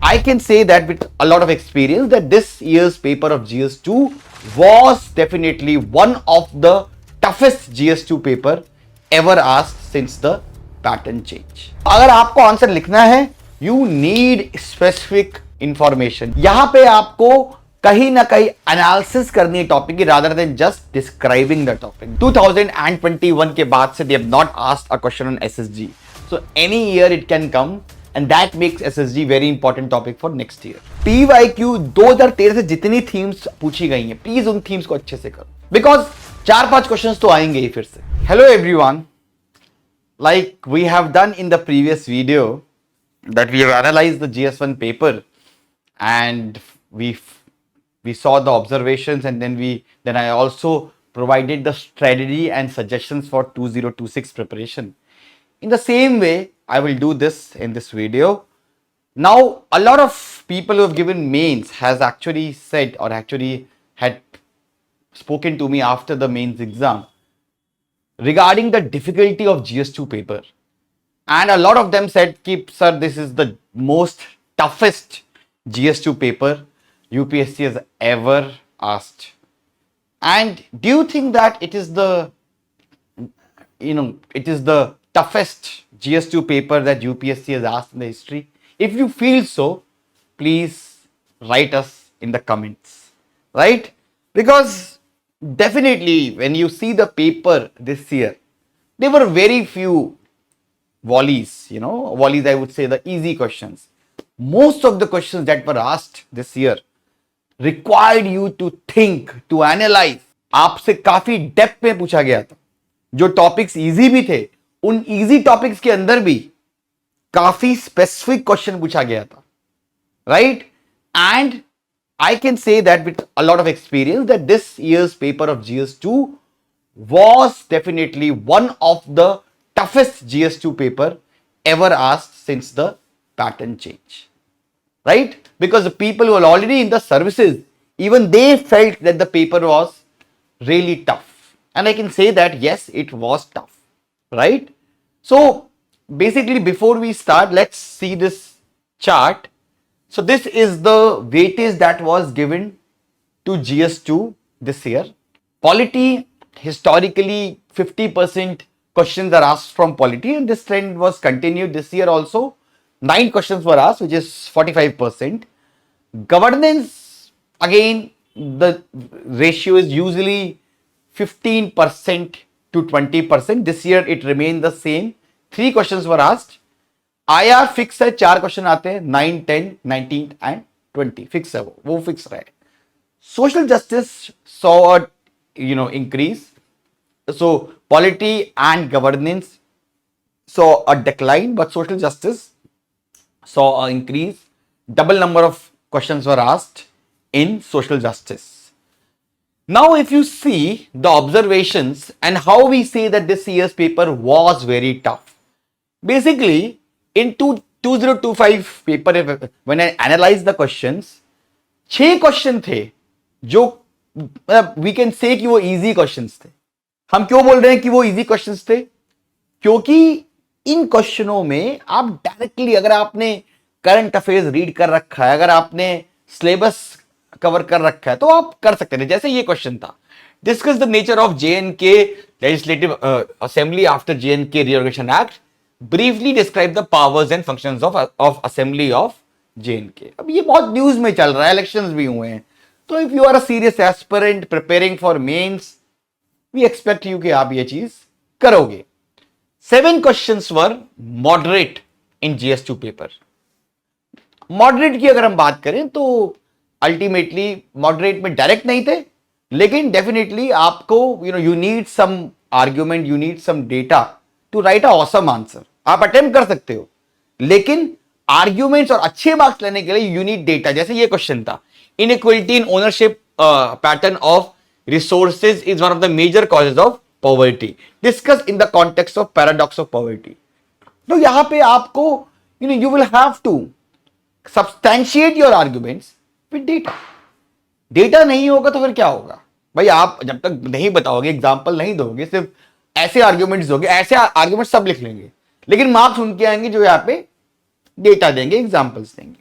I can say that with a lot of experience that this year's paper of GS2 was definitely one of the toughest GS2 paper ever asked since the pattern change. अगर आपको answer लिखना है, you need specific information. यहां पे आपको कहीं ना कहीं एनालिसिस करनी है टॉपिक की rather than just describing the topic. 2021 के बाद से they have not asked a question on SSG. So any year it can come. And that makes SSG very important topic for next year. PYQ 2013 से जितनी themes पूछी गई हैं, please उन themes को अच्छे से करो, because 4-5 questions तो आएंगे ही फिर से. Hello everyone, like we have done in the previous video that we have analyzed the GS1 paper and we saw the observations, and then I also provided the strategy and suggestions for 2026 preparation. In the same way, I will do this in this video. Now, a lot of people who have given mains has actually said or actually had spoken to me after the mains exam regarding the difficulty of GS2 paper. And a lot of them said, sir, this is the most toughest GS2 paper UPSC has ever asked. And do you think that it is the toughest GS2 paper that UPSC has asked in the history? If you feel so, please write us in the comments, right? Because definitely when you see the paper this year, there were very few volleys, volleys, I would say the easy questions. Most of the questions that were asked this year required you to think, to analyze. आपसे काफी depth में पूछा गया था. जो topics easy भी थे, उन इजी टॉपिक्स के अंदर भी काफी स्पेसिफिक क्वेश्चन पूछा गया था, right? And I can say that with a lot of experience that this years paper of GS2 was definitely one of the toughest GS2 paper ever asked since the pattern change, right? Because the people who are already in the services, even they felt that the paper was really tough. And I can say that yes, it was tough, right? So basically, before we start, let's see this chart. So this is the weightage that was given to GS2 this year. Polity, historically 50% questions are asked from polity, and this trend was continued this year also. 9 questions were asked, which is 45%. Governance, again, the ratio is usually 15% to 20%. This year it remained the same. 3 questions were asked. IR fix है, 4 question आते हैं, 9, 10, 19 and 20 fix है, वो fix रहे. Social justice saw increase. So polity and governance saw a decline, but social justice saw an increase. Double number of questions were asked in social justice. Now, if you see the observations and how we say that this year's paper was very tough. Basically, in 2025 paper, when I analyzed the questions, 6 question थे जो we can say कि वो easy questions थे. हम क्यों बोल रहे हैं कि वो easy questions थे? क्योंकि इन क्वेश्चनों में आप डायरेक्टली, अगर आपने करंट अफेयर्स रीड कर रखा है, अगर आपने सिलेबस कवर कर रखा है, तो आप कर सकते हैं. जैसे ये क्वेश्चन था, discuss the nature of JNK legislative assembly after JNK reorganisation act, briefly describe the powers and functions of assembly of JNK. अब ये बहुत न्यूज में चल रहा है, इलेक्शंस भी हुए हैं, तो if you are a serious aspirant preparing for mains, we expect you कि आप ये चीज करोगे. 7 questions were moderate in GS2 paper. Moderate की अगर हम बात करें तो अल्टीमेटली मॉडरेट में डायरेक्ट नहीं थे, लेकिन डेफिनेटली आपको you need some argument, you need some data to write a awesome answer. आप अटेम्प्ट कर सकते हो, लेकिन आर्ग्यूमेंट्स और अच्छे मार्क्स लेने के लिए यू नीड डेटा. जैसे ये क्वेश्चन था, inequality in ownership pattern of resources is one of the major causes of poverty, discuss in the context of paradox of poverty. तो यहां पे आपको you will have to substantiate your arguments with data. Data नहीं होगा तो फिर क्या होगा भाई? आप जब तक नहीं बताओगे, एग्जांपल नहीं दोगे, सिर्फ ऐसे आर्ग्यूमेंट्स दोगे, ऐसे आर्ग्यूमेंट सब लिख लेंगे, लेकिन मार्क्स उनके आएंगे जो यहाँ पे डेटा देंगे, एग्जांपल्स देंगे.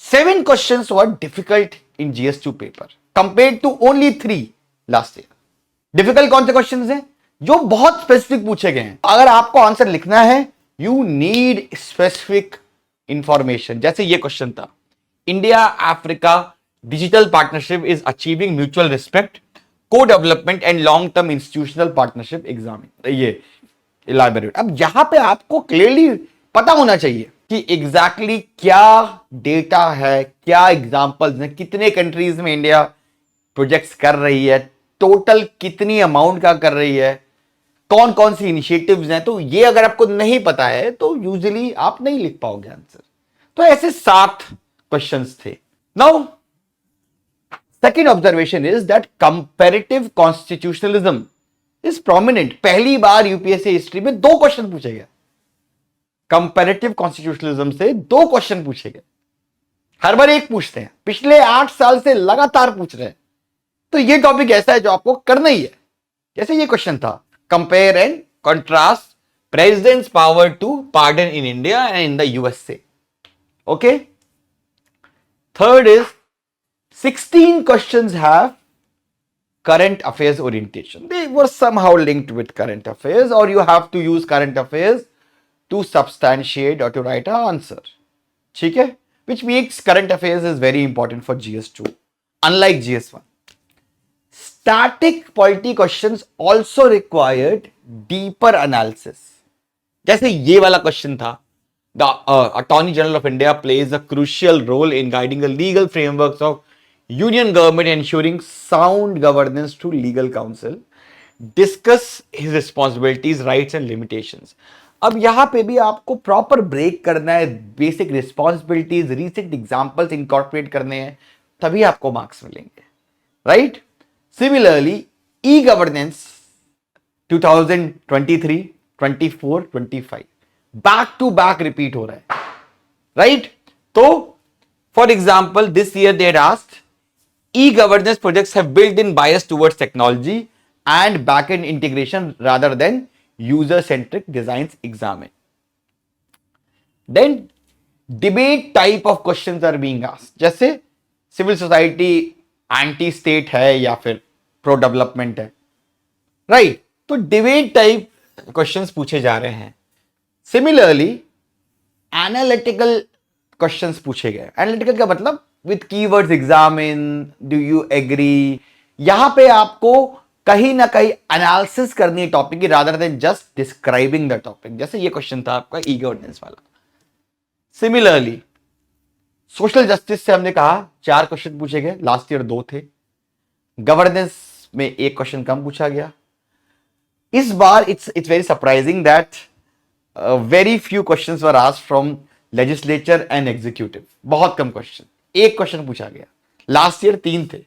7 questions were difficult in GS2 paper compared to only 3 last year. Difficult कौन से क्वेश्चंस हैं? जो बहुत स्पेसिफिक पूछे गए हैं. अगर आपको आंसर लिखना है, यू नीड स्पेसिफिक इंफॉर्मेशन. जैसे ये क्वेश्चन था, India Africa digital partnership is achieving mutual respect, co development and long term institutional partnership exam. ये इलाबोरेट. अब यहां पे आपको क्लियरली पता होना चाहिए कि एग्जैक्टली क्या डेटा है, क्या एग्जांपल्स हैं, कितने कंट्रीज में इंडिया प्रोजेक्ट्स कर रही है, टोटल कितनी अमाउंट का कर रही है, कौन कौन सी इनिशिएटिव्स हैं. तो ये अगर आपको नहीं पता है तो यूजुअली आप नहीं लिख पाओगे आंसर. तो ऐसे 7 क्वेश्चंस थे. Now second observation is that comparative constitutionalism is prominent. पहली बार यूपीएससी हिस्ट्री में 2 क्वेश्चन पूछे गए. कंपैरेटिव कॉन्स्टिट्यूशनलिज्म से 2 क्वेश्चन पूछे गए. हर बार एक पूछते हैं, पिछले 8 साल से लगातार पूछ रहे हैं. तो ये टॉपिक ऐसा है जो आपको करना ही है. जैसे ये क्वेश्चन था, compare and contrast president's power to pardon in India and in the USA. Okay. Third is 16 questions have current affairs orientation. They were somehow linked with current affairs, or you have to use current affairs to substantiate or to write an answer. ठीक है? Which makes current affairs is very important for GS2, unlike GS1. Static polity questions also required deeper analysis. जैसे ये वाला question था, the Attorney General of India plays a crucial role in guiding the legal frameworks of Union government, ensuring sound governance through legal counsel. Discuss his responsibilities, rights and limitations. अब यहां पे भी आपको proper break करना है, basic responsibilities, recent examples incorporate करने हैं, तभी आपको मार्क्स मिलेंगे. Right. Similarly e governance 2023, 24, 25 back to back repeat हो रहा है. राइट. तो for example this year they had asked e-governance projects have built-in bias towards technology and back-end integration rather than user-centric designs examined. Then debate type of questions are being asked. जैसे civil society anti-state है या फिर pro-development है. Right? तो debate type questions पूछे जा रहे हैं. Similarly, analytical questions पूछे गए. Analytical का मतलब with keywords examine, do you agree. यहां पे आपको कहीं ना कहीं एनालिसिस करनी है टॉपिक की, rather than just describing the topic. जैसे ये क्वेश्चन था आपका ई गवर्नेंस वाला. सिमिलरली सोशल जस्टिस से हमने कहा 4 क्वेश्चन पूछे गए, लास्ट ईयर 2 थे. गवर्नेंस में 1 क्वेश्चन कम पूछा गया. इस बार it's very surprising that very few questions were asked from legislature and executive. बहुत कम क्वेश्चन, 1 क्वेश्चन पूछा गया. लास्ट ईयर 3 थे.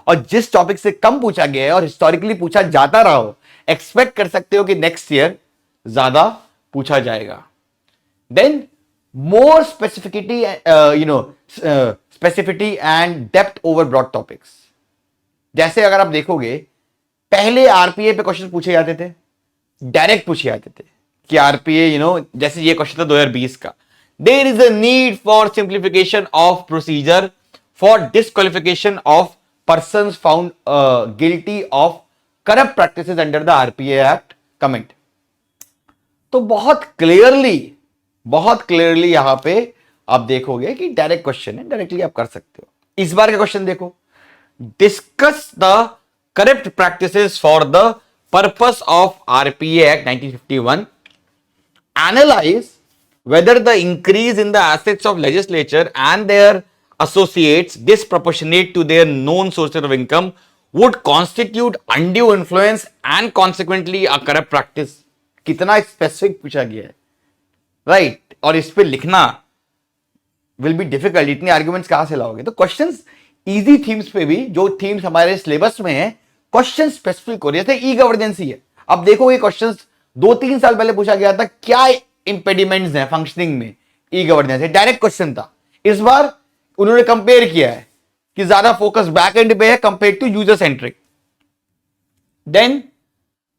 और जिस टॉपिक से कम पूछा गया है और हिस्टोरिकली पूछा जाता रहा हो, एक्सपेक्ट कर सकते हो कि नेक्स्ट ईयर ज्यादा पूछा जाएगा. Then more specificity specificity and depth over broad topics. जैसे अगर आप देखोगे, पहले आरपीए पे क्वेश्चन पूछे जाते थे, डायरेक्ट पूछे जाते थे कि आरपीए जैसे ये क्वेश्चन था 2020 का. There is a need for simplification of procedure for disqualification of persons found guilty of corrupt practices under the RPA Act. Comment. तो बहुत क्लियरली यहां पे आप देखोगे कि डायरेक्ट क्वेश्चन है, डायरेक्टली आप कर सकते हो. इस बार का क्वेश्चन देखो, discuss the corrupt practices for the purpose of RPA Act 1951. Analyze whether the increase in the assets of legislature and their associates disproportionate to their known sources of income would constitute undue influence and consequently a corrupt practice. कितना specific पूछा गया है. Right. और इस पे लिखना will be difficult. इतने arguments कहां से लाओगे. तो क्वेश्चंस इजी थीम्स पे भी, जो थीम्स हमारे सिलेबस में है, क्वेश्चन स्पेसिफिक हो रही है. ई गवर्नेंस ही है. अब देखो ये क्वेश्चंस 2-3 साल पहले पूछा गया था, क्या इंपेडिमेंट्स हैं फंक्शनिंग में ई गवर्नेंस है, डायरेक्ट क्वेश्चन था. इस बार उन्होंने कंपेयर किया है कि ज्यादा फोकस बैक एंड पे है compare to user centric. Then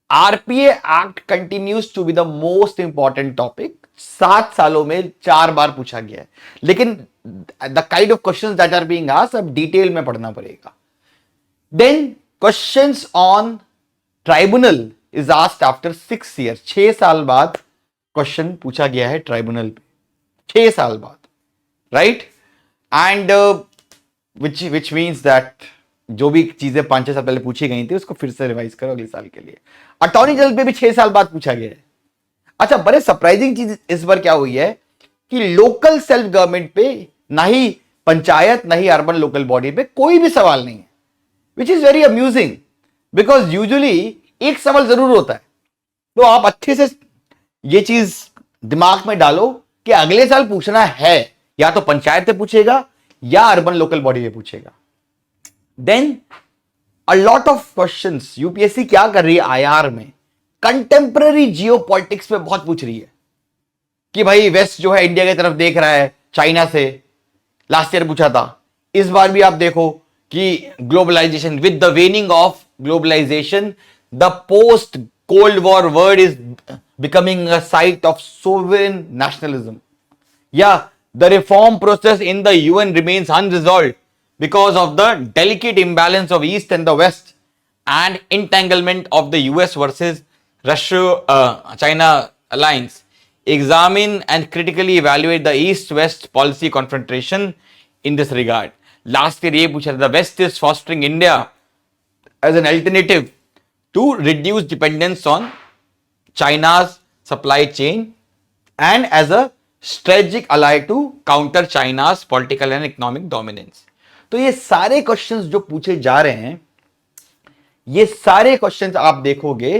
RPA act continues to be the most important topic. 7 सालों में 4 बार पूछा गया है, लेकिन the kind of questions that are being asked अब डिटेल में पढ़ना पड़ेगा। Then questions on tribunal is asked after 6 year, 6 साल बाद क्वेश्चन पूछा गया है ट्राइब्यूनल पे, 6 साल बाद, right. And which means that जो भी चीजें 5-6 साल पहले पूछी गई थी उसको फिर से रिवाइज करो अगले साल के लिए। अटॉर्नी जनरल पे भी 6 साल बाद पूछा गया है। अच्छा, बड़े सरप्राइजिंग चीज इस बार क्या हुई है कि लोकल सेल्फ गवर्नमेंट पे ना ही पंचायत ना ही अर्बन लोकल बॉडी पे कोई भी सवाल नहीं है, which is very amusing because usually एक सवाल जरूर होता है। तो आप अच्छे से ये चीज दिमाग में डालो कि अगले साल पूछना है या तो पंचायत से पूछेगा या अर्बन लोकल बॉडी पे पूछेगा। Then a lot of questions UPSC क्या कर रही है आईआर में, कंटेम्पररी जियो पॉलिटिक्स पे बहुत पूछ रही है कि भाई वेस्ट जो है इंडिया की तरफ देख रहा है चाइना से, लास्ट ईयर पूछा था। इस बार भी आप देखो कि globalisation, with the waning of globalisation the post cold war world is becoming a site of sovereign nationalism, या the reform process in the UN remains unresolved because of the delicate imbalance of East and the West and entanglement of the US versus Russia-China alliance. Examine and critically evaluate the East-West policy confrontation in this regard. Last year, ये पूछा था, the West is fostering India as an alternative to reduce dependence on China's supply chain and as a strategic ally to counter China's political and economic dominance. तो ये सारे questions जो पूछे जा रहे हैं, ये सारे क्वेश्चंस आप देखोगे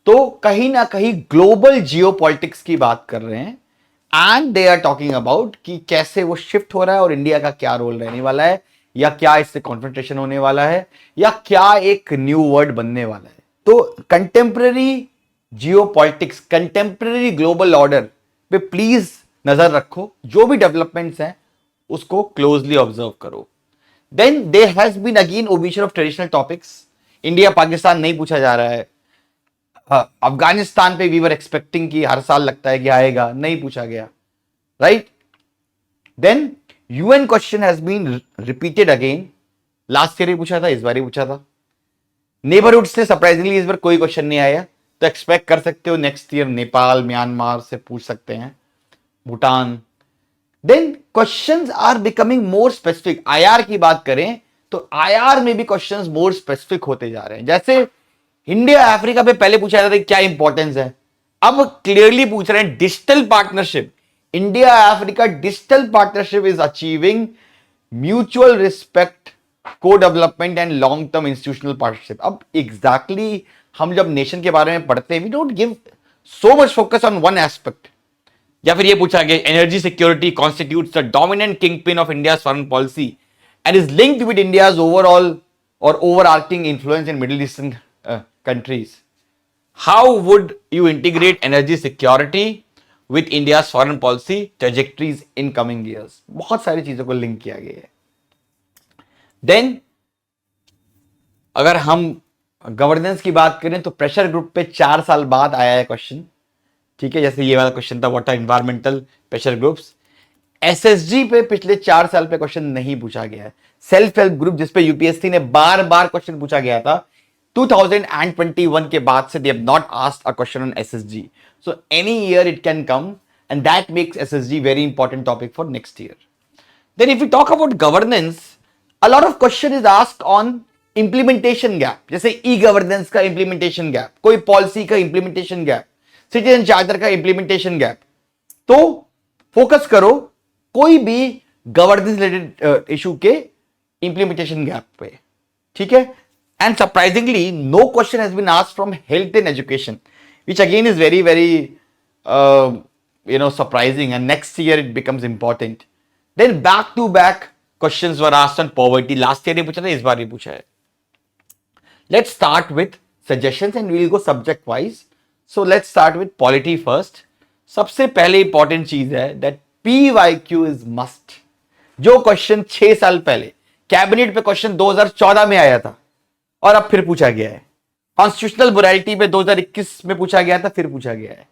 तो कहीं ना कहीं ग्लोबल जियोपॉलिटिक्स की बात कर रहे हैं and they are talking about कि कैसे वो शिफ्ट हो रहा है और इंडिया का क्या रोल रहने वाला है, या क्या इससे कॉन्फ्रंटेशन होने वाला है, या क्या एक न्यू वर्ड बनने वाला है। तो contemporary geopolitics, contemporary global order पे प्लीज नजर रखो, जो भी डेवलपमेंट्स हैं उसको क्लोजली ऑब्जर्व करो। Then there has been again omission of traditional topics. India Pakistan नहीं पूछा जा रहा है। अफगानिस्तान पे वी वर एक्सपेक्टिंग कि हर साल लगता है कि आएगा, नहीं पूछा गया, right. Then UN question has been repeated again, last year ही पूछा था, इस बार ही पूछा था। नेबरहुड से सरप्राइजिंगली इस बार कोई क्वेश्चन नहीं आया, तो एक्सपेक्ट कर सकते हो नेक्स्ट ईयर नेपाल, म्यांमार से पूछ सकते हैं, Bhutan. Then questions are becoming more specific. IR की बात करें तो आईआर में भी क्वेश्चंस मोर स्पेसिफिक होते जा रहे हैं। जैसे इंडिया अफ्रीका पे पहले पूछा जाता था क्या इंपॉर्टेंस है, अब क्लियरली पूछ रहे हैं digital partnership. India Africa digital partnership is achieving mutual respect, co development and long term institutional partnership. अब एग्जैक्टली हम जब नेशन के बारे में पढ़ते हैं, we don't give so much focus on one aspect. या फिर ये पूछा गया energy security constitutes the dominant kingpin of India's foreign policy and is linked with India's overall और overarching influence in Middle Eastern countries. How would you integrate energy security with India's foreign policy trajectories in coming years? बहुत सारी चीजों को link किया गया है। Then अगर हम गवर्नेंस की बात करें तो प्रेशर ग्रुप पे 4 साल बाद आया है क्वेश्चन, ठीक है। जैसे ये वाला क्वेश्चन था, what are environmental pressure groups. SSG पे पिछले 4 साल पे क्वेश्चन नहीं पूछा गया है। सेल्फ हेल्प ग्रुप जिसपे यूपीएससी ने बार बार क्वेश्चन पूछा गया था, 2021 के बाद से they have not asked a question on SSG. So any year it can come and that makes SSG very important topic for next year. Then if you talk about governance, a lot of question is asked on implementation gap, जैसे e governance का implementation gap, कोई policy का implementation gap, citizen charter का implementation gap. तो focus करो कोई भी governance related issue के इंप्लीमेंटेशन गैप पे, ठीक है। And surprisingly no question has been asked from health and education, which again is very very surprising, and next year it becomes important. Then back to back questions were asked on poverty, last year ही पूछा था, इस बार भी पूछा है। Let's start with suggestions and we will go subject wise. So let's start with polity first. सबसे पहले इंपॉर्टेंट चीज है that PYQ is must. जो क्वेश्चन 6 साल पहले कैबिनेट पे क्वेश्चन 2014 में आया था और अब फिर पूछा गया है, कॉन्स्टिट्यूशनल मोरालिटी पे 2021 में पूछा गया था, फिर पूछा गया है।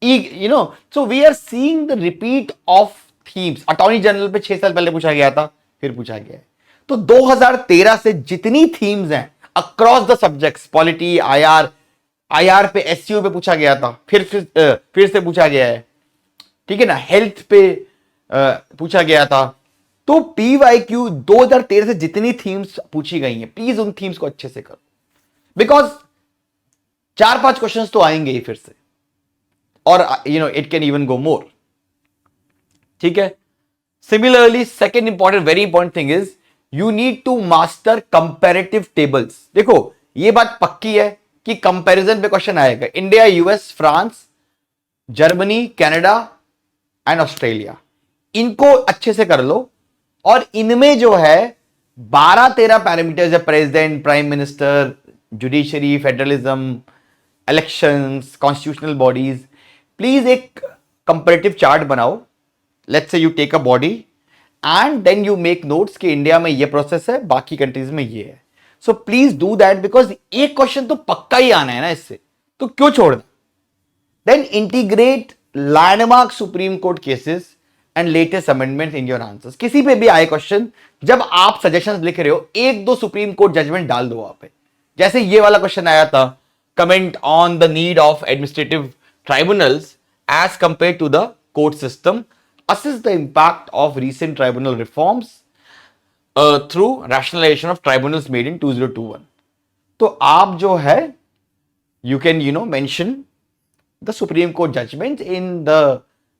you know, so we are seeing the repeat of themes. Attorney general पे 6 साल पहले पूछा गया था, फिर पूछा गया है. तो 2013 से जितनी थीम्स हैं across the subjects, polity, IR पे, एससीओ पे पूछा गया था, फिर से पूछा गया है. ठीक है ना, हेल्थ पे पूछा गया था. तो पीवाईक्यू 2013 से जितनी थीम्स पूछी गई हैं, प्लीज उन थीम्स को अच्छे से करो, बिकॉज 4-5 क्वेश्चंस तो आएंगे ही फिर से, और you know it can even go more. ठीक है. Similarly second important, very important thing is you need to master comparative tables. देखो ये बात पक्की है कि कंपैरिजन पे क्वेश्चन आएगा. India, US, France, Germany, Canada and Australia, इनको अच्छे से कर लो. और इनमें जो है 12-13 पैरामीटर्स है, president, prime minister, judiciary, federalism, elections, constitutional bodies. Please एक कंपैरेटिव चार्ट बनाओ. Let's say you take a body and then you make notes कि इंडिया में ये प्रोसेस है, बाकी कंट्रीज में ये है. So please do that, because एक क्वेश्चन तो पक्का ही आना है ना इससे, तो क्यों छोड़ना. Then integrate landmark Supreme Court cases and latest amendment in your answers. किसी पे भी आए क्वेश्चन, जब आप सजेशंस लिख रहे हो, 1-2 सुप्रीम कोर्ट जजमेंट डाल दो वहां पे. जैसे ये वाला क्वेश्चन आया था, comment on the need of administrative tribunals as compare to the court system, assess the impact of recent tribunal reforms through rationalization of tribunals made in 2021. तो आप जो है you can mention the Supreme Court judgments in the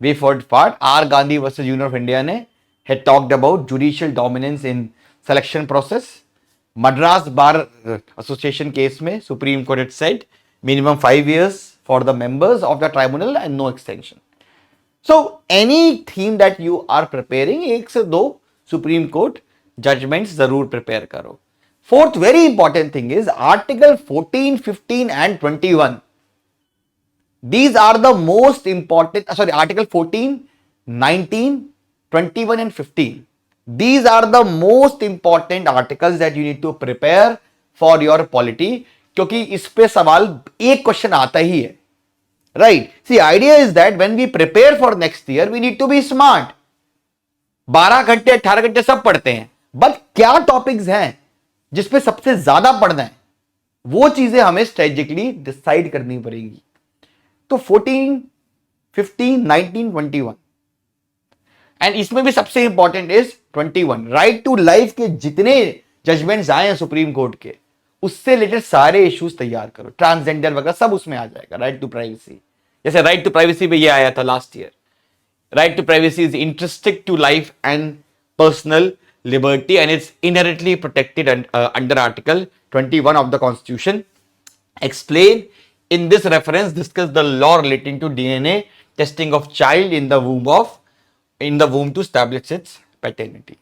way forward part. R. Gandhi versus Union of India ने had talked about judicial dominance in selection process. Madras Bar Association case में Supreme Court had said minimum 5 years for the members of the tribunal and no extension. So any theme that you are preparing, 1 से 2 supreme court judgements जरूर prepare करो. Fourth very important thing is article 14, 15 and 21. These are the most important, article 14, 19, 21 and 15. These are the most important articles that you need to prepare for your polity, क्योंकि इस पे सवाल एक question आता ही है. Right. See, idea is that when we prepare for next year, we need to be smart. 12 घंटे 18 घंटे सब पढ़ते हैं, बट क्या टॉपिक्स हैं जिसपे सबसे ज्यादा पढ़ना है, वो चीजें हमें स्ट्रेटेजिकली डिसाइड करनी पड़ेगी. तो 14, 15, 19, 21 एंड इसमें भी सबसे important is 21. Right to life के जितने जजमेंट्स आए हैं सुप्रीम कोर्ट के, उससे रिलेटेड सारे इश्यूज तैयार करो. ट्रांसजेंडर वगैरह सब उसमें आ जाएगा. राइट टू प्राइवेसी, जैसे राइट टू प्राइवेसी पे ये आया था last year. Right to privacy is interesting to life and personal liberty and it's inherently protected under article 21 of the Constitution. Explain in this reference, discuss the law relating to DNA testing of child in the womb to establish its paternity.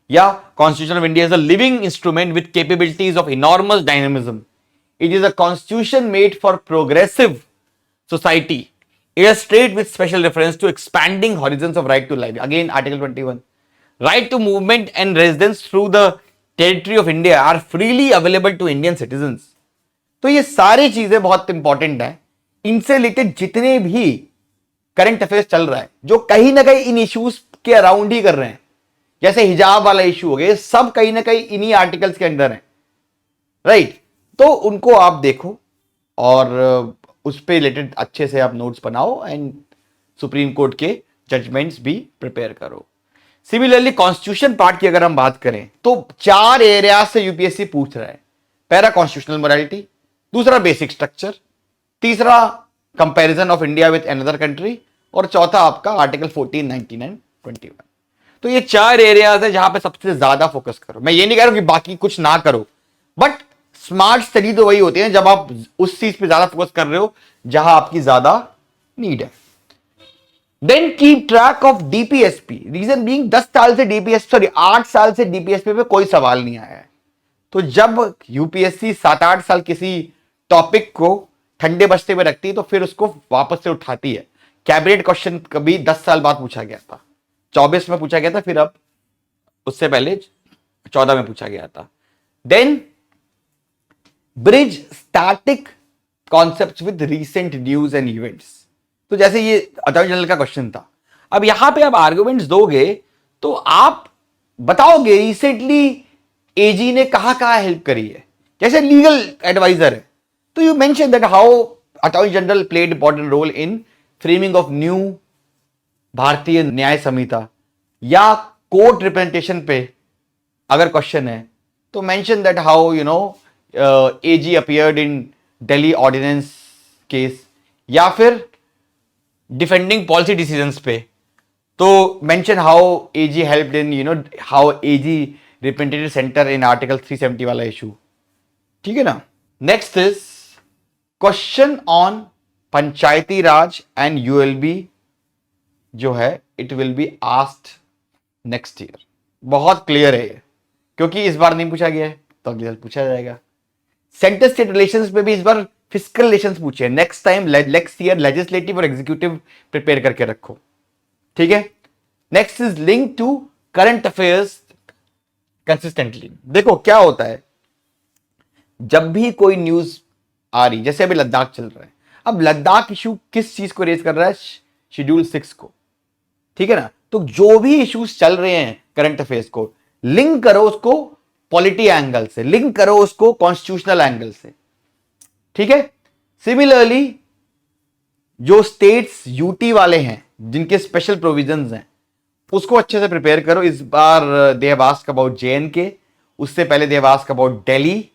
Yeah, Constitution of India is a living instrument with capabilities of enormous dynamism. It is a constitution made for progressive society, illustrate with special reference to expanding horizons of right to life. Again, Article 21. Right to movement and residence through the territory of India are freely available to Indian citizens. तो ये सारी चीजें बहुत important है. इनसे related जितने भी current affairs चल रहा है, जो कहीं ना कहीं इन इश्यूज के अराउंड ही कर रहे हैं, जैसे हिजाब वाला इशू हो गया, सब कहीं ना कहीं इन्हीं आर्टिकल्स के अंदर है. राइट. तो उनको आप देखो और उस पे रिलेटेड अच्छे से आप नोट्स बनाओ एंड सुप्रीम कोर्ट के जजमेंट्स भी प्रिपेयर करो. सिमिलरली कॉन्स्टिट्यूशन पार्ट की अगर हम बात करें तो 4 एरिया से यूपीएससी पूछ रहा है. पहला कॉन्स्टिट्यूशनल मोरालिटी, दूसरा बेसिक स्ट्रक्चर, तीसरा comparison of India with another country, और चौथा आपका आर्टिकल 14, 19 एंड 21. तो ये 4 एरियाज है जहां पे सबसे ज्यादा फोकस करो. मैं ये नहीं कह रहा हूं कि बाकी कुछ ना करो, बट स्मार्ट स्टडी तो वही होती है जब आप उस चीज पे ज्यादा फोकस कर रहे हो जहां आपकी ज्यादा नीड है. Then keep track of DPSP. Reason being 8 साल से डीपीएसपी पे कोई सवाल नहीं आया है. तो जब यूपीएससी 7-8 साल किसी टॉपिक को ठंडे बस्ते में रखती है तो फिर उसको वापस से उठाती है. कैबिनेट क्वेश्चन कभी 10 साल बाद पूछा गया था, 24 में पूछा गया था, फिर अब उससे पहले 14 में पूछा गया था. Then bridge static concepts with recent news and events. तो जैसे ये अटॉर्नी जनरल का क्वेश्चन था, अब यहां पे आप आर्गुमेंट्स दोगे तो आप बताओगे रिसेंटली एजी ने कहां हेल्प करी है, जैसे लीगल एडवाइजर है तो you mention that how attorney general played important role in framing of new Bharatiya Nyaya संहिता, या कोर्ट रिप्रेजेंटेशन पे अगर क्वेश्चन है तो mention that how AG appeared in Delhi ordinance case, या फिर डिफेंडिंग पॉलिसी डिसीजंस पे तो mention how AG helped in how AG representative centre in article 370 वाला इशू, ठीक है ना। Next is question on Panchayati Raj and ULB जो है it will be asked next year. बहुत क्लियर है ये, क्योंकि इस बार नहीं पूछा गया है तो अगले साल पूछा जाएगा। सेंटर स्टेट रिलेशंस पे भी इस बार फिस्कल रिलेशंस पूछे, next time next year legislative और एग्जीक्यूटिव प्रिपेयर करके रखो, ठीक है। Next is link to current affairs consistently. देखो क्या होता है, जब भी कोई न्यूज आ रही, जैसे अभी लद्दाख चल रहा है, अब लद्दाख इशू किस चीज को रेज कर रहा है, शेड्यूल 6 को, ठीक है ना। तो जो भी इश्यूज चल रहे हैं करंट अफेयर्स को लिंक करो उसको पॉलिटी एंगल से, लिंक करो उसको कॉन्स्टिट्यूशनल एंगल से, ठीक है। सिमिलरली जो स्टेट्स यूटी वाले हैं जिनके स्पेशल प्रोविजंस हैं उसको अच्छे से प्रिपेयर करो। इस बार they have asked about J N K, उससे पहले they have asked about Delhi,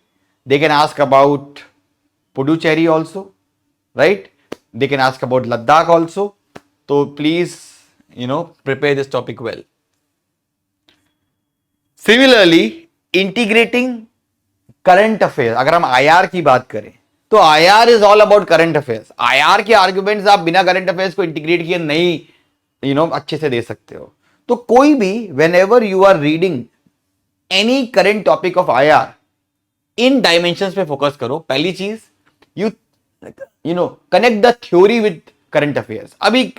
they can ask about Puducherry also, right, they can ask about Ladakh also. तो please prepare this topic well. Similarly, integrating current affairs, अगर हम IR की बात करें तो IR is all about current affairs. IR के arguments आप बिना current affairs को integrate किए नहीं अच्छे से दे सकते हो। तो कोई भी whenever you are reading any current topic of IR, in dimensions पे फोकस करो। पहली चीज you connect the theory with current affairs। अभी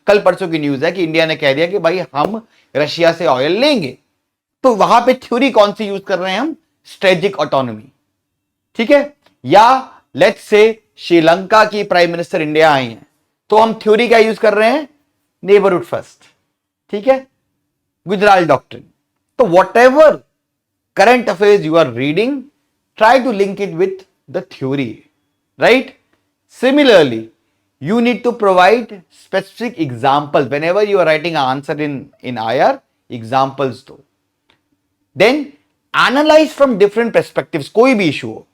कल परसों की न्यूज है कि इंडिया ने कह दिया कि भाई हम रशिया से ऑयल लेंगे, तो वहां पे थ्योरी कौन सी यूज कर रहे हैं हम, स्ट्रेटेजिक ऑटोनॉमी, ठीक है। या लेट्स से श्रीलंका की प्राइम मिनिस्टर इंडिया आई हैं तो हम थ्योरी क्या यूज कर रहे हैं, नेबरहुड फर्स्ट, ठीक है, गुजरात डॉक्ट्रिन। तो whatever current affairs you are reading, try to link it with the theory, right. Similarly you need to provide specific examples whenever you are writing an answer in IR, examples दो। then analyze from different perspectives, कोई भी issue हो,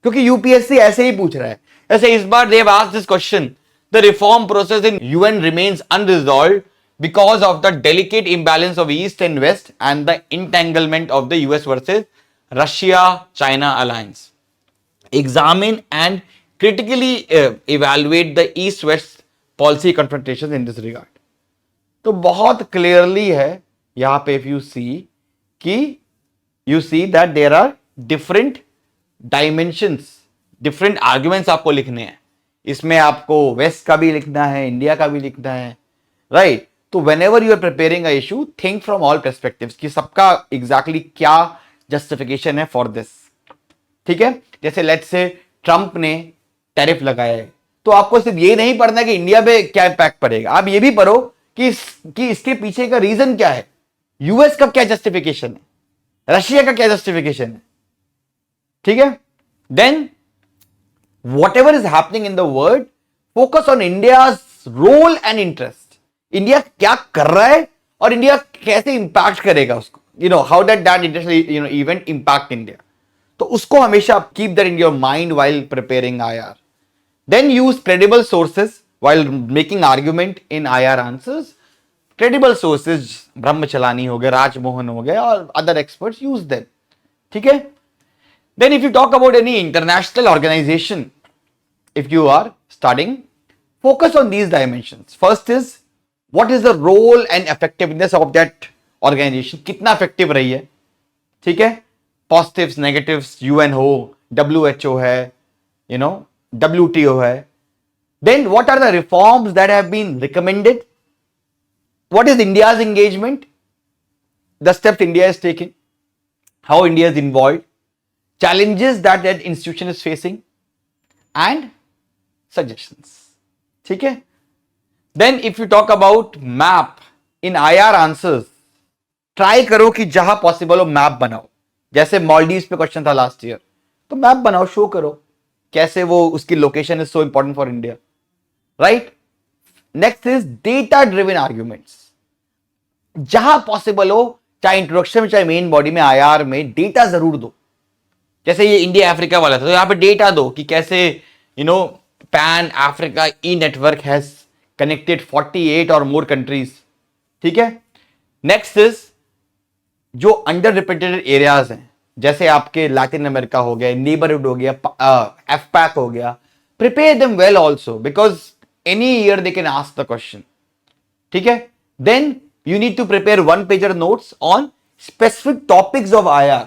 क्योंकि UPSC ऐसे ही पूछ रहा है। ऐसे इस बार they have asked this question, the reform process in UN remains unresolved because of the delicate imbalance of East and West and the entanglement of the US versus Russia-China alliance. Examine and critically evaluate the east-west policy confrontations in this regard. तो बहुत clearly है यहां पे, if you see कि you see that there are different dimensions, different arguments आपको लिखने हैं। इसमें आपको वेस्ट का भी लिखना है, इंडिया का भी लिखना है, राइट। तो whenever you are preparing a issue, think from all perspectives कि सबका exactly क्या justification है for this, ठीक है। जैसे लेट्स से ट्रंप ने टैरिफ लगाया है तो आपको सिर्फ ये नहीं पढ़ना है कि इंडिया पे क्या इंपैक्ट पड़ेगा, आप ये भी पढ़ो कि इसके पीछे का रीजन क्या है, यूएस का क्या जस्टिफिकेशन है, रशिया का क्या जस्टिफिकेशन है, ठीक है। Then whatever is happening in the world, focus on India's role and interest. India क्या कर रहा है और इंडिया कैसे इंपैक्ट करेगा उसको, how that international event impact India. तो उसको हमेशा keep that in your mind while preparing IR। Then use credible sources while making argument in IR answers. Credible sources, ब्रह्मचलानी हो गए, राजमोहन हो गए, और other experts, use them, ठीक है। Then if you talk about any international organization, if you are studying, focus on these dimensions. First is what is the role and effectiveness of that organization, कितना effective रही है, ठीक है। Positives, negatives, UN हो, WHO है, WTO है। Then what are the reforms that have been recommended? What is India's engagement? The steps India is taking, how India is involved, challenges that institution is facing, and suggestions, ठीक है। Then if you talk about map in IR answers, try करो कि जहां possible हो map बनाओ। जैसे Maldives पे question था लास्ट ईयर, तो मैप बनाओ, शो करो कैसे वो उसकी location is so important for India, right. Next is data driven arguments. जहां पॉसिबल हो, चाहे इंट्रोडक्शन में चाहे मेन बॉडी में, IR में डेटा जरूर दो। जैसे ये इंडिया अफ्रीका वाला था, तो यहां पे डेटा दो कि कैसे pan Africa E network has connected 48 और मोर कंट्रीज, ठीक है। नेक्स्ट इज जो अंडर रिप्रेजेंटेड एरियाज हैं, जैसे आपके लैटिन अमेरिका हो गया, नेबरहुड हो गया, एफपैक हो गया, prepare them well also because any year they can ask the question, ठीक है। Then you need to prepare 1 pager notes on specific topics of IR,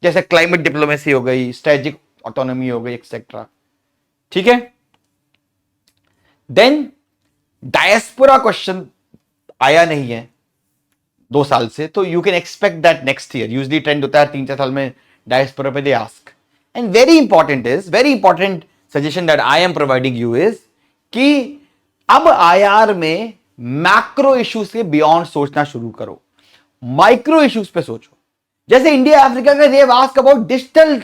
जैसे क्लाइमेट डिप्लोमेसी हो गई, स्ट्रेटेजिक ऑटोनॉमी हो गई, एक्सेट्रा, ठीक है। देन डायस्पोरा क्वेश्चन आया नहीं है 2 साल से, तो you can expect that next year. Usually trend होता है 3-4 साल में डायस्पोरा पे they ask. And very important suggestion that I am providing you is कि अब IR में मैक्रो इश्यूज के बियॉन्ड सोचना शुरू करो, माइक्रो इश्यूज पे सोचो। जैसे इंडिया अफ्रीका का they ask about digital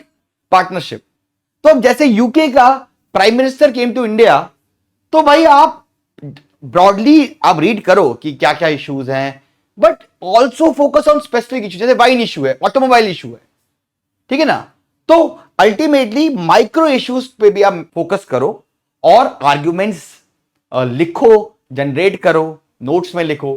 partnership, तो अब जैसे यूके का prime minister came to India, तो भाई आप ब्रॉडली आप रीड करो कि क्या क्या इश्यूज हैं, but also focus on specific issue. जैसे वाइन इशू है, ऑटोमोबाइल इशू है, ठीक है ना। तो अल्टीमेटली माइक्रो इश्यूज पे भी आप फोकस करो और आर्ग्यूमेंट्स लिखो, जनरेट करो, नोट्स में लिखो,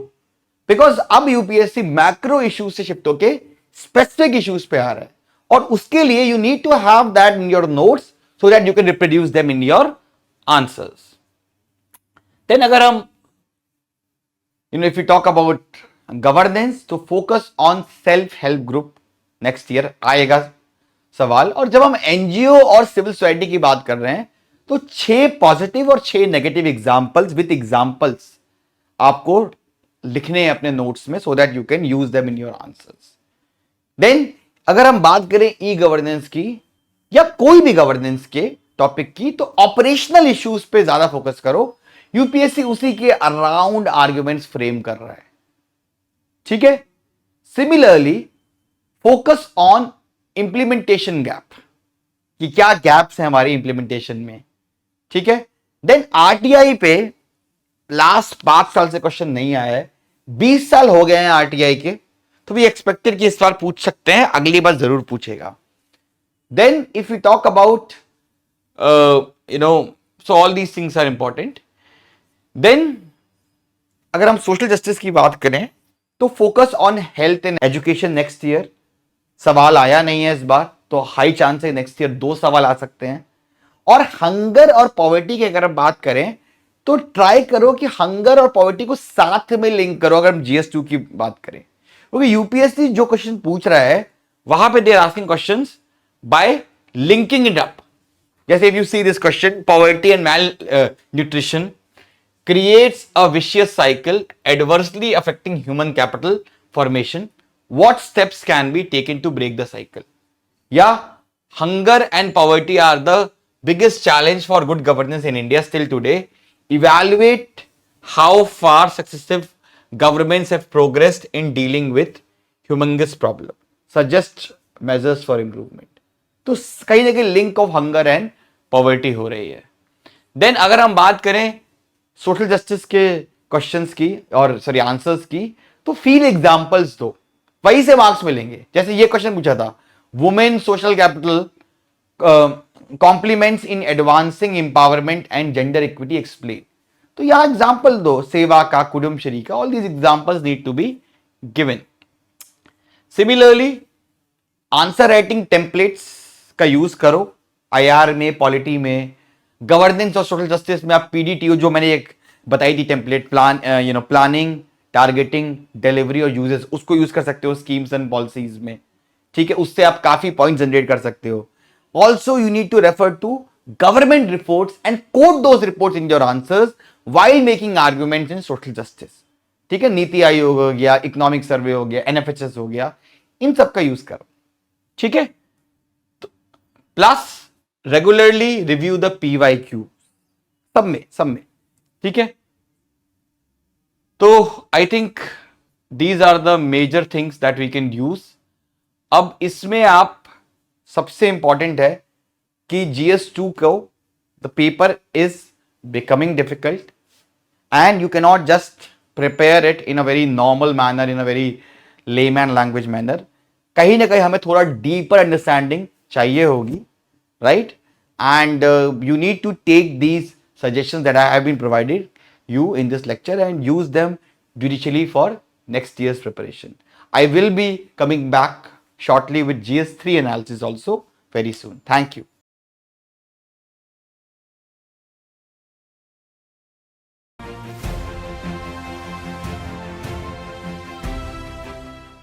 बिकॉज अब यूपीएससी मैक्रो इश्यूज से शिफ्ट होके स्पेसिफिक इश्यूज पे आ रहा है, और उसके लिए you need to have that in your notes so that you can reproduce them in your answers. Then अगर हम if you talk about governance, तो focus on self help group, next year आएगा सवाल। और जब हम एनजीओ और civil society की बात कर रहे हैं, तो 6 पॉजिटिव और 6 नेगेटिव एग्जांपल्स विद एग्जांपल्स आपको लिखने हैं अपने नोट्स में, so that you can use them in your answers. Then अगर हम बात करें ई गवर्नेंस की या कोई भी गवर्नेंस के टॉपिक की, तो ऑपरेशनल इश्यूज पे ज्यादा फोकस करो। यूपीएससी उसी के अराउंड आर्ग्यूमेंट्स फ्रेम कर रहा है, ठीक है। Similarly focus on implementation gap, कि क्या गैप्स हैं हमारी इंप्लीमेंटेशन में, ठीक है। देन आरटीआई पे लास्ट 5 साल से क्वेश्चन नहीं आया है, 20 साल हो गए हैं आरटीआई के, तो वी एक्सपेक्टेड कि इस बार पूछ सकते हैं, अगली बार जरूर पूछेगा। Then if you talk about so all these things are important. Then अगर हम सोशल जस्टिस की बात करें, तो focus on health and education next year, सवाल आया नहीं है इस बार, तो हाई चांस है नेक्स्ट ईयर 2 सवाल आ सकते हैं। और हंगर और पॉवर्टी की अगर हम बात करें, तो ट्राई करो कि हंगर और पॉवर्टी को साथ में लिंक करो अगर हम GS2 की बात करें, क्योंकि यूपीएससी जो क्वेश्चन पूछ रहा है वहां पे they are asking questions by linking it up. जैसे if you see this question, poverty and malnutrition creates a vicious cycle adversely affecting human capital formation. What steps can be taken to break the cycle? Yeah, hunger and poverty are the biggest challenge for good governance in India still today. Evaluate how far successive governments have progressed in dealing with humongous problem. Suggest measures for improvement. तो कहीं ना कहीं link of hunger and poverty हो रही है। Then अगर हम बात करें सोशल जस्टिस के क्वेश्चंस की और सॉरी आंसर्स की, तो फील एग्जांपल्स दो, वहीं से मार्क्स मिलेंगे। जैसे ये क्वेश्चन पूछा था, women social capital complements in advancing empowerment and gender equity explain, तो यहां एग्जांपल दो, सेवा का, कुडुमश्री का, all these examples need to be given. Similarly answer writing templates का यूज करो, IR में, पॉलिटी में, गवर्नेंस और सोशल जस्टिस में आप PDTO जो मैंने एक बताई थी टेम्पलेट, प्लानिंग, टारगेटिंग, डिलीवरी और यूजेस, उसको यूज कर सकते हो स्कीम्स एंड पॉलिसीज में, ठीक है। उससे आप काफी पॉइंट जनरेट कर सकते हो। Also you need to refer to government reports and quote those reports in your answers while making arguments in social justice, ठीक है। नीति आयोग हो गया, इकोनॉमिक सर्वे हो गया, NFHS हो गया, इन सब का यूज करो, ठीक है। Plus regularly review the PYQ, सब में, ठीक है। तो I think these are the major things that we can use. अब इसमें आप सबसे इंपॉर्टेंट है कि GS2 को the paper is becoming difficult and you cannot just prepare it in a very normal manner, in a very layman language manner. कहीं ना कहीं हमें थोड़ा deeper understanding चाहिए होगी, right? And you need to take these suggestions that I have been provided you in this lecture and use them judicially for next year's preparation. I will be coming back shortly with GS3 analysis also very soon. Thank you.